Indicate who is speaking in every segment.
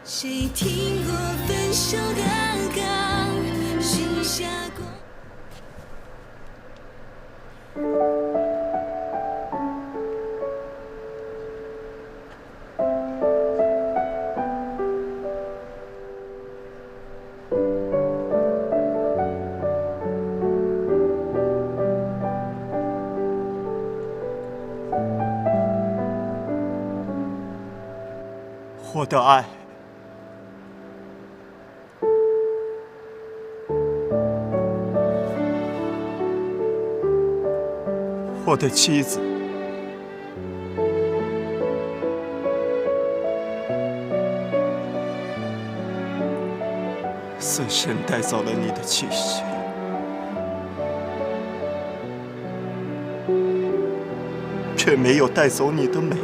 Speaker 1: 谁听过分手的歌，许下过。
Speaker 2: 我的爱，我的妻子，死神带走了你的气息，却没有带走你的美丽。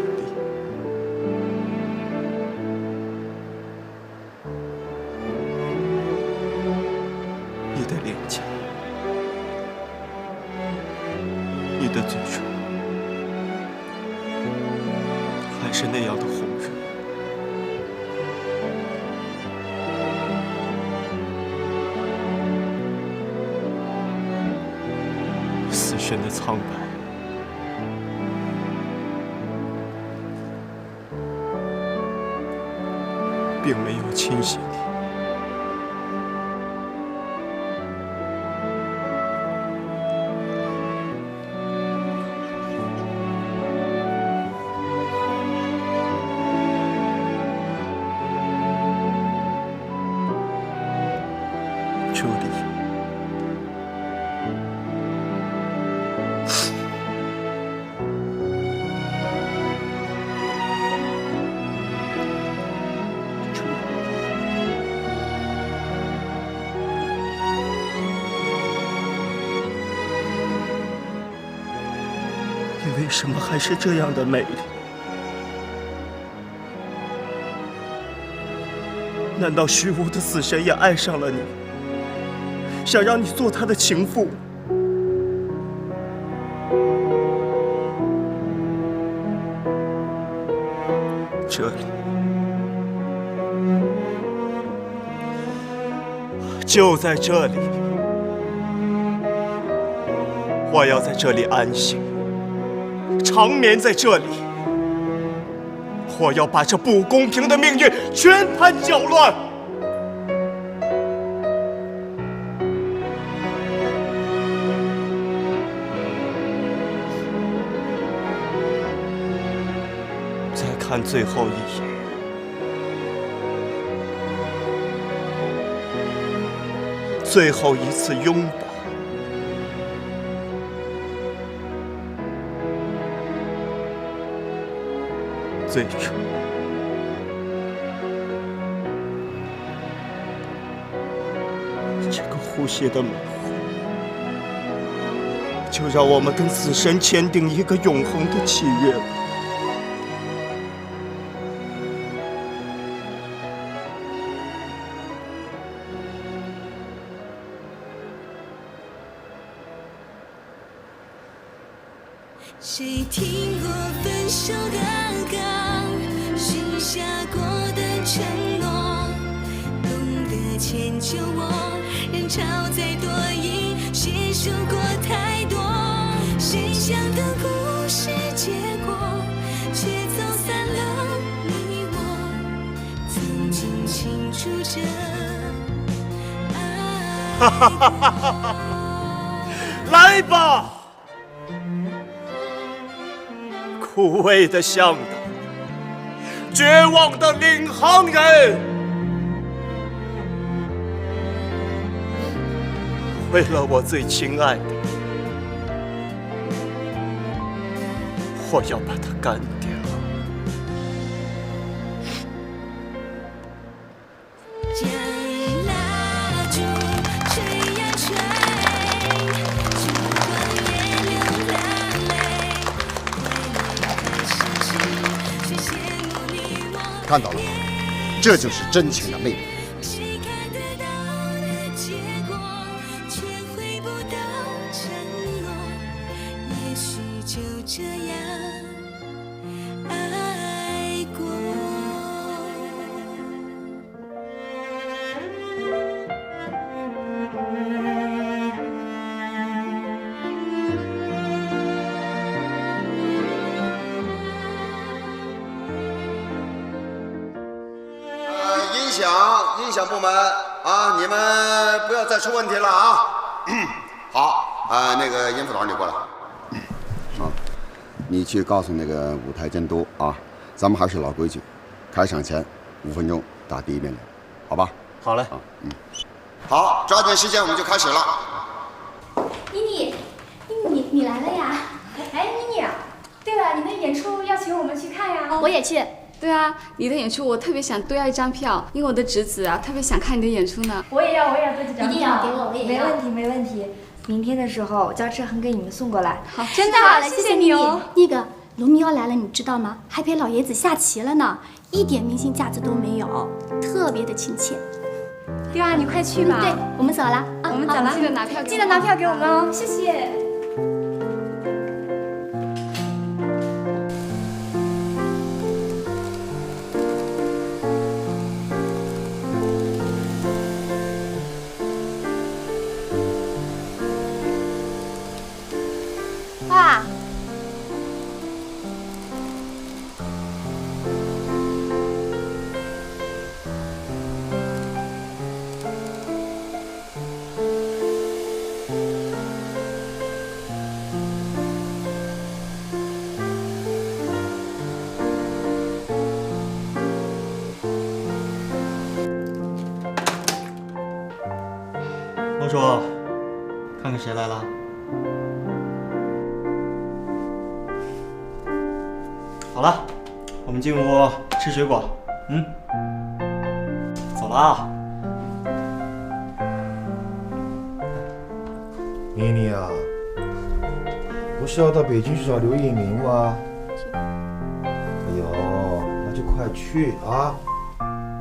Speaker 2: 你的脸颊，你的嘴唇，还是那样的红热。死神的苍白，并没有侵袭你。朱莉，你为什么还是这样的美丽？难道虚无的死神也爱上了你？想让你做他的情妇？这里，就在这里，我要在这里安息，长眠在这里。我要把这不公平的命运全盘搅乱。再看最后一眼，最后一次拥抱，最终，这个呼吸的美魂，就让我们跟死神签订一个永恒的契约吧。
Speaker 1: 谁听过分手的歌，许下过的承诺，懂得迁就我，人潮再多已携手过太多，谁想的故事结果，却走散了你我，曾经倾注着爱。
Speaker 2: 来吧！枯萎的向导，绝望的领航人，为了我最亲爱的，我要把它干掉。
Speaker 1: 将蜡烛吹呀吹，烛光也流了泪，
Speaker 3: 看到了吗？这就是真情的魅力。
Speaker 1: 谁看得到的结果，却回不到承诺，也许就这样爱过。
Speaker 3: 音响部门啊，你们不要再出问题了啊！好啊，那个严副导你过来。好，你去告诉那个舞台监督啊，咱们还是老规矩，开场前5分钟打第一遍铃，好吧？
Speaker 2: 好嘞。
Speaker 3: 啊，好，抓紧时间，我们就开始了。
Speaker 4: 妮妮，你来了呀？
Speaker 5: 哎，妮妮，对了，你的演出要请我们去看呀。
Speaker 4: 我也去。
Speaker 6: 对啊，你的演出我特别想多要一张票，因为我的侄子啊特别想看你的演出呢。
Speaker 5: 我也要多几张票。
Speaker 4: 一定要给我，我也要。
Speaker 5: 没问题。明天的时候叫车恒给你们送过来。
Speaker 6: 好，
Speaker 4: 真的好了，
Speaker 6: 谢谢你哦。
Speaker 4: 那个罗密欧来了，你知道吗？还陪老爷子下棋了呢，一点明星架子都没有，特别的亲切。
Speaker 5: 对啊，你快去吧。
Speaker 4: 对，我们走了。
Speaker 5: 我们走了，
Speaker 6: 记得拿票给我。
Speaker 5: 记得拿票给我们哦，谢谢。
Speaker 4: 爸。
Speaker 2: 王叔，看看谁来了。好了，我们进屋吃水果。走了啊。
Speaker 7: 妮妮啊，不是要到北京去找刘一鸣吗？哎呦，那就快去啊！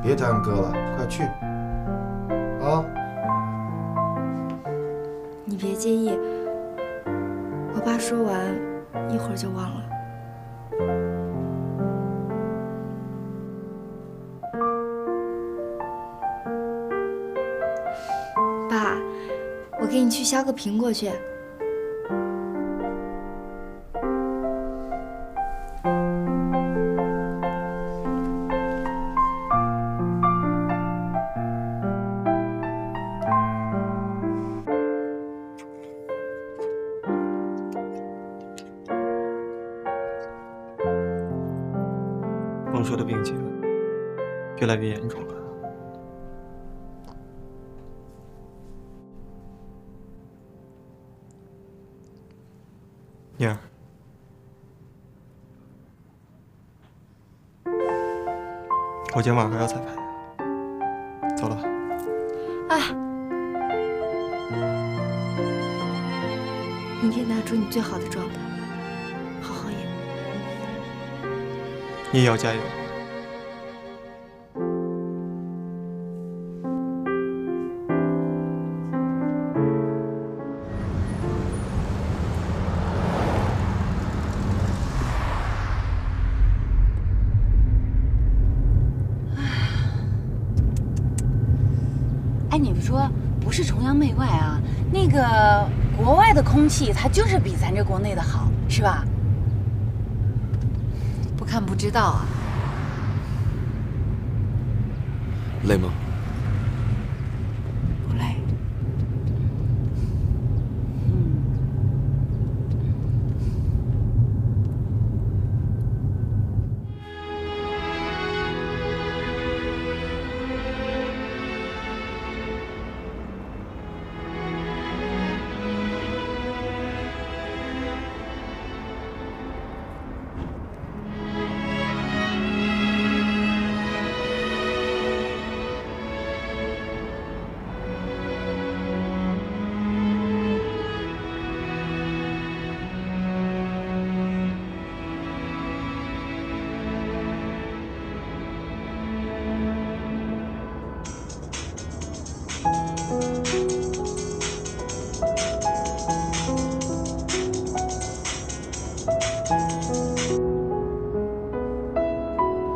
Speaker 7: 别耽搁了，快去啊！
Speaker 5: 你别介意，我爸说完一会儿就忘了。爸，我给你去削个苹果去。
Speaker 2: 孟叔的病情越来越严重了。宁儿，我今天晚上还要彩排，走了。
Speaker 5: 哎，明天拿出你最好的状态，好好演。
Speaker 2: 你也要加油。
Speaker 8: 哎，你们说不是崇洋媚外啊，那个国外的空气它就是比咱这国内的好，是吧？不看不知道啊。
Speaker 9: 累吗？
Speaker 8: 不累。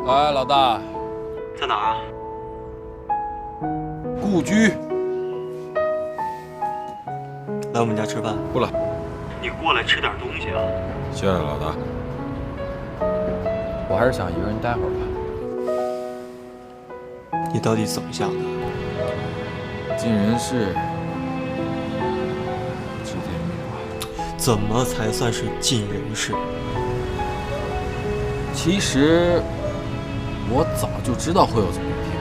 Speaker 9: 哎，老大，
Speaker 2: 在哪儿啊？
Speaker 9: 故居。
Speaker 2: 来我们家吃饭。
Speaker 9: 过来。
Speaker 2: 你过来吃点东西啊。
Speaker 9: 谢谢老大。
Speaker 10: 我还是想一个人待会儿吧。你到底怎么想的？
Speaker 9: 尽人事，知天命吧。
Speaker 10: 怎么才算是尽人事？
Speaker 9: 其实我早就知道会有这么一天。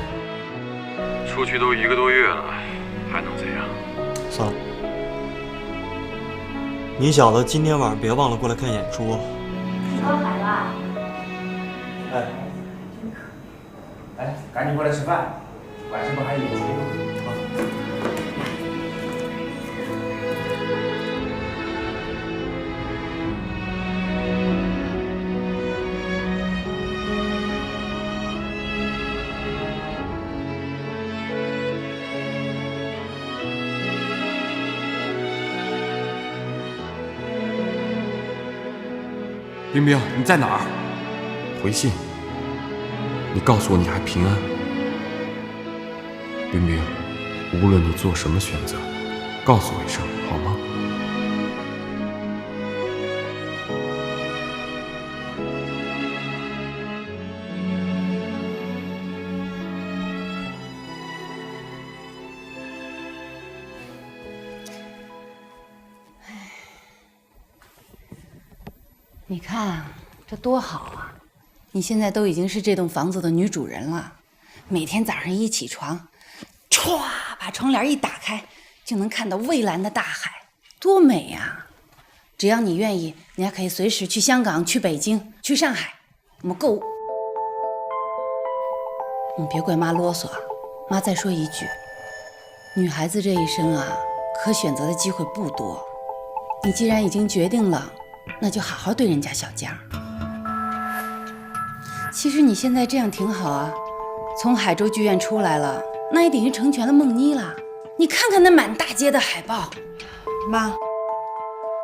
Speaker 9: 出去都1个多月了，还能怎样？
Speaker 10: 算了，你小子今天晚上别忘了过来看演出。
Speaker 8: 吃高海了。
Speaker 11: 哎，赶紧过来吃饭，晚上不还有演出吗？
Speaker 9: 冰冰，你在哪儿？回信。你告诉我你还平安。冰冰，无论你做什么选择，告诉我一声好吗？
Speaker 8: 你看这多好啊！你现在都已经是这栋房子的女主人了，每天早上一起床，歘，把窗帘一打开，就能看到蔚蓝的大海，多美呀！只要你愿意，你还可以随时去香港、去北京、去上海，我们购物。你别怪妈啰嗦啊，妈再说一句，女孩子这一生啊，可选择的机会不多。你既然已经决定了，那就好好对人家小江。其实你现在这样挺好啊，从海州剧院出来了，那也等于成全了梦妮了。你看看那满大街的海报。
Speaker 5: 妈，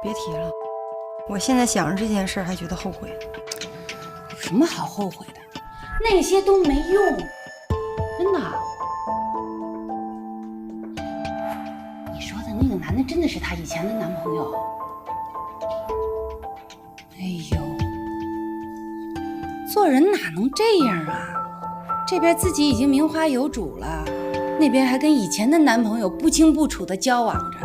Speaker 5: 别提了，我现在想着这件事还觉得后悔。
Speaker 8: 有什么好后悔的？那些都没用，真的。你说的那个男的真的是她以前的男朋友？哎呦，做人哪能这样啊？这边自己已经名花有主了，那边还跟以前的男朋友不清不楚的交往着，